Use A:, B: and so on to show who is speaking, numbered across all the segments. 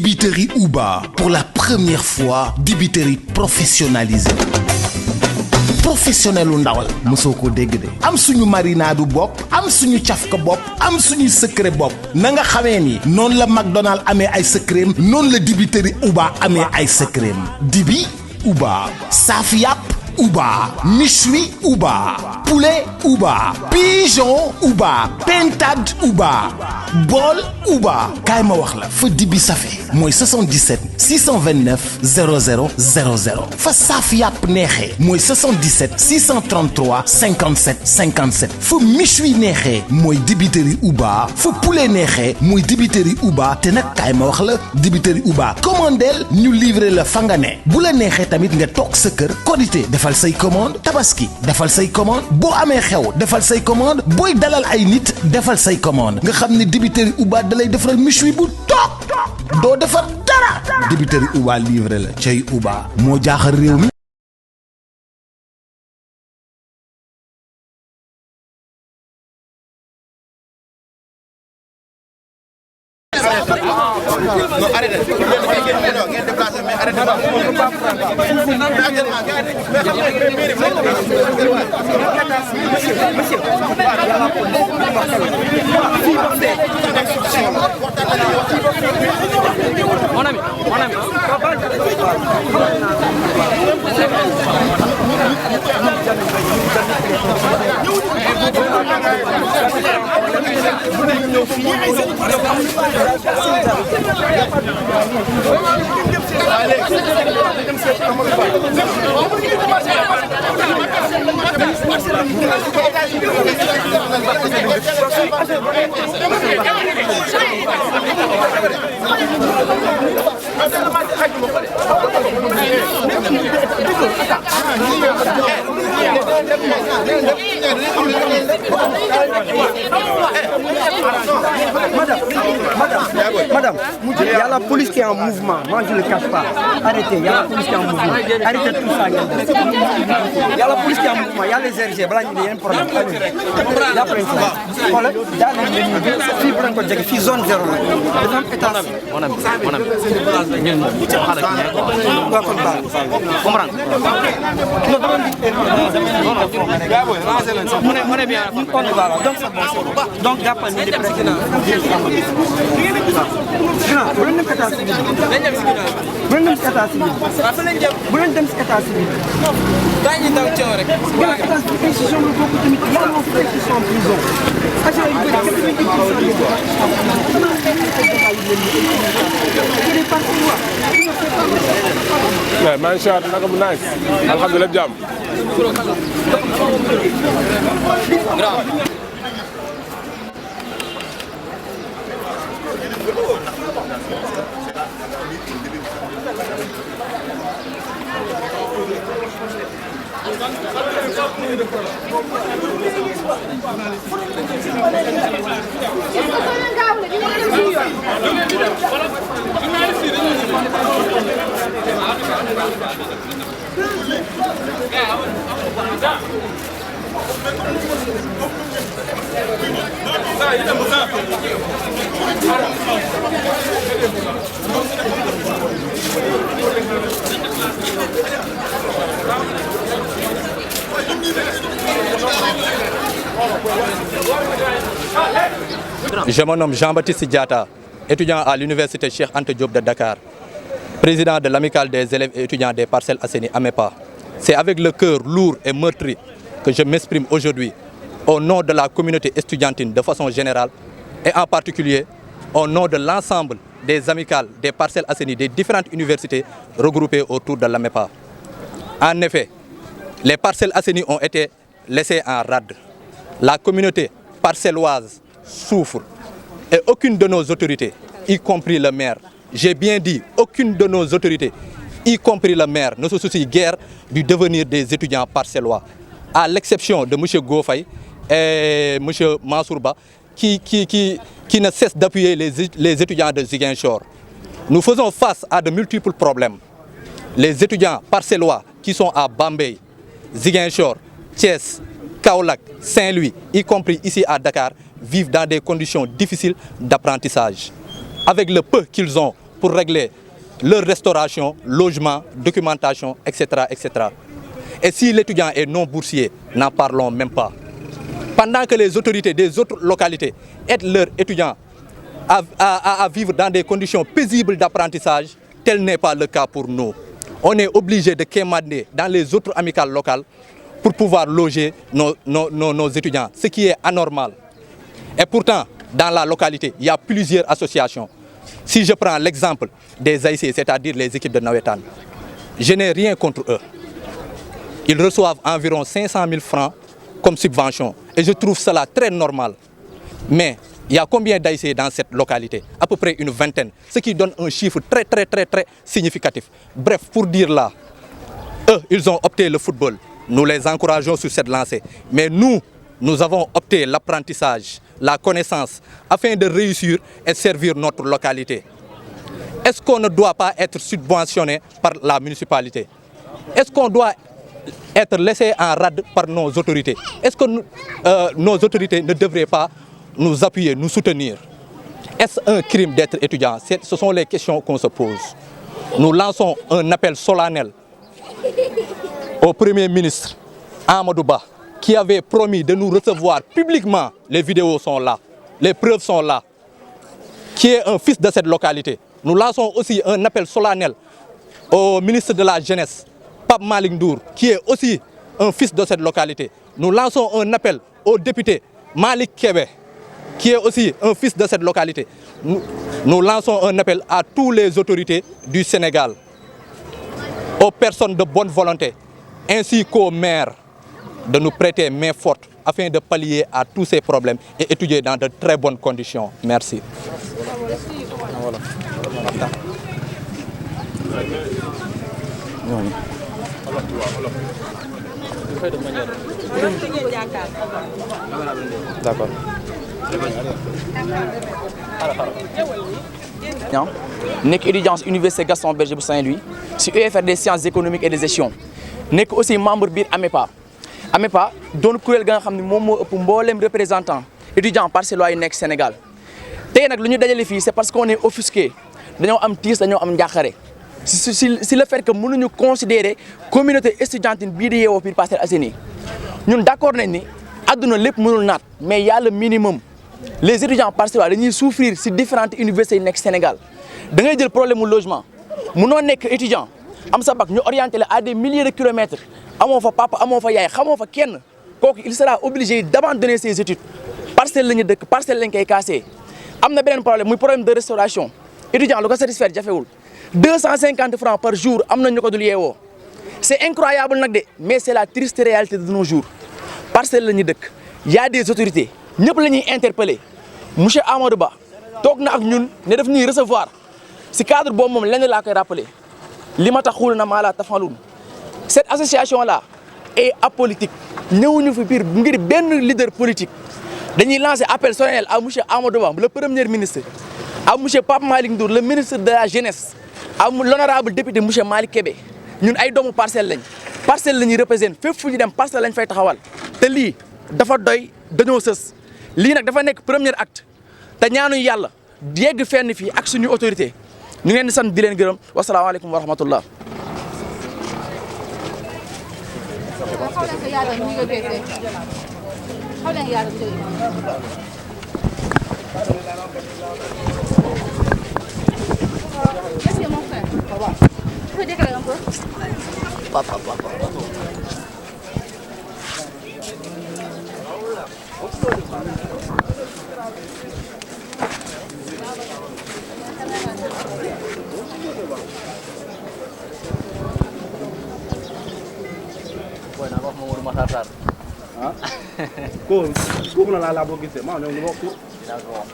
A: Dibiterie Uba, pour la première fois, dibiterie professionnalisée. Professionnel u ndawal mosoo ko dégg de am suñu marinade bopp am suñu cafka bopp am suñu secret bopp na nga xamee ni noonu la McDonald amee ay secret noonu la dibiterie Uba amee ay secret dibi Uba saaf yàpp Uba méchoui Uba poulet Uba pigeon Uba pintade Uba bool Uba kaay ma wax la fa dibi safe mooy 77 629 00 00 fa saaf yàpp neexee mooy 77 633 57 57 fa méchoui neexee mooy dibiterie Uba fa poulet neexee mooy dibiterie Uba te nag kaay ma wax la dibiterie Uba commandeel ñu livrer la fa nga ne bu la neexee tamit nga toog sa kër Korité defal say commande Tabaski defal say commande boo amee xew defal say commande booy dalal ay nit defal say commande nga xam ne dibiterie Uba dalay defaral méchoui bu toog doo defar dara dibiterie Uba livré la cay Uba moo jaaxal réew mi.
B: Non, arrêtez. Ngeen déplacé mais arrêtez.
C: Mon ami.
D: Madame, il y a la police qui est en mouvement. Moi, je ne le cache pas. Arrêtez, il y a la police qui est en mouvement. Arrêtez tout ça. Il y a la police qui est en mouvement. Il y a les RG. Il y a un problème. Il y a plein de choses. Voilà, dans les zone 0.
C: Mon ami. Ñun xala ci ñe
D: Quoi comme ça?
C: comprendre. On est bien.
D: Donc, il y a pas de président. Bu leen dem état civil. Bu leen dem état civil. Bu leen dem état civil.
C: Dañu daw ci rek.
D: État civil institution lu bokk tamit y a nos frères qui sont en prison. Agent yu bëri
E: Ouais, man shot naka mu nice. Alhamdulillah jàmm.
F: Je me nomme Jean-Baptiste Diatta, étudiant à l'université Cheikh Anta Diop de Dakar, président de l'amicale des élèves et étudiants des Parcelles Assainies AMEPA. C'est avec le cœur lourd et meurtri que je m'exprime aujourd'hui au nom de la communauté estudiantine de façon générale et en particulier au nom de l'ensemble des amicales des Parcelles Assainies des différentes universités regroupées autour de l'AMEPA. En effet, les Parcelles Assainies ont été laissées en rade. La communauté parcelloise souffre et aucune de nos autorités, y compris le maire, j'ai bien dit aucune de nos autorités, y compris le maire, ne se soucie guère du devenir des étudiants parcellois, à l'exception de M. Gofay et M. Mansourba qui ne cessent d'appuyer les étudiants de Ziguinchor. Nous faisons face à de multiples problèmes. Les étudiants parcellois qui sont à Bambey, Ziguinchor, Thiès, Kaolack, Saint-Louis, y compris ici à Dakar, vivent dans des conditions difficiles d'apprentissage. Avec le peu qu'ils ont pour régler leur restauration, logement, documentation, etc., etc. Et si l'étudiant est non boursier, n'en parlons même pas. Pendant que les autorités des autres localités aident leurs étudiants à vivre dans des conditions paisibles d'apprentissage, tel n'est pas le cas pour nous. On est obligé de quémander dans les autres amicales locales pour pouvoir loger nos étudiants, ce qui est anormal. Et pourtant, dans la localité, il y a plusieurs associations. Si je prends l'exemple des AIC, c'est-à-dire les équipes de Nawetan, je n'ai rien contre eux. Ils reçoivent environ 500 000 francs comme subvention et je trouve cela très normal. Mais il y a combien d'AIC dans cette localité? À peu près une vingtaine, ce qui donne un chiffre très significatif. Bref, pour dire là, eux, ils ont opté le football. Nous les encourageons sur cette lancée. Mais nous avons opté l'apprentissage, la connaissance, afin de réussir et servir notre localité. Est-ce qu'on ne doit pas être subventionné par la municipalité? Est-ce qu'on doit être laissé en rade par nos autorités? Est-ce que nos autorités ne devraient pas nous appuyer, nous soutenir? Est-ce un crime d'être étudiant? Ce sont les questions qu'on se pose. Nous lançons un appel solennel au Premier ministre Amadou Ba, qui avait promis de nous recevoir publiquement. Les vidéos sont là, les preuves sont là, qui est un fils de cette localité. Nous lançons aussi un appel solennel au ministre de la Jeunesse, Pape Malick Ndour, qui est aussi un fils de cette localité. Nous lançons un appel au député Malick Kébé, qui est aussi un fils de cette localité. Nous lançons un appel à toutes les autorités du Sénégal, aux personnes de bonne volonté, ainsi qu'aux maires, de nous prêter main forte afin de pallier à tous ces problèmes et étudier dans de très bonnes conditions. Merci.
C: D'accord. Nekk étudiant Université Gaston Berger bu Saint-Louis si UFR des sciences économiques et des gestion nekk aussi membre biir AMEPA doon kuréel ga nga xam ne moom moo ëpp mboolem représentant étudiant parcellois yi nekk Sénégal tey nag lu ñu dajale fii c'est parce qu'on est offusqué dañoo am tiis dañoo am njàqare si le fait que mënuñu considérer communauté estudiantine bii di yeewoo biir Parcelles Assainies ñun d'accord nañ ni àdduna lépp mënul naat mais y a le minimum. Les étudiants parcellois dañuy souffrir si différentes universités yi nekk Sénégal da ngay jël problème mu logement munoo nekk étudiant am sa bac ñu orienté la à des milliers de kilomètres amoo fa papa amoo fa yaay xamoo fa kenn kooku il sera obligé d'abandonner ses études parcelle la ñu dëkk parcelle lañ koy cassé. am na beneen problème muy problème de restauration étudiant lu ko satisfaire jafewul 250 francs par jour am na ñu ko dul yeewoo c'est incroyable nag de mais c'est la triste réalité de nos jours parcelle la ñu dëkk y a des autorités. ñëpp la ñuy interpellé monsieur Amadou Ba toog na ak ñun ne daf ñuy recevoir si cadre boobu moom lenn laa koy rappelé li ma tax xuul na maa laa tafalun cette association là est apolitique ñëwuñu fi biir ngir benn leader politique dañuy lancer appel solennel à monsieur Amadou Ba le premier ministre à monsieur Pape Malick Ndour le ministre de la jeunesse à l'honorable député monsieur Malick Kébé ñun ay doomu parcelle lañ parcelle la ñuy représenté fépp fu ñu dem parcelle lañ fay taxawal te lii dafa doy dañoo sës. lii nag dafa nekk premier acte te ñaanuñu yàlla yegg fenn fii ak suñu autorité ñu ngeen di sant di leen gërëm wasalaamaaleykum wa rahmatullah.
B: Kooku na laa boo gisee maa ñëw ñu wax ko.
C: D'accord.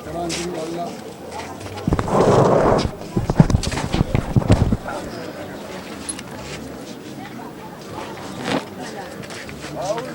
B: Tamam,
G: Bye.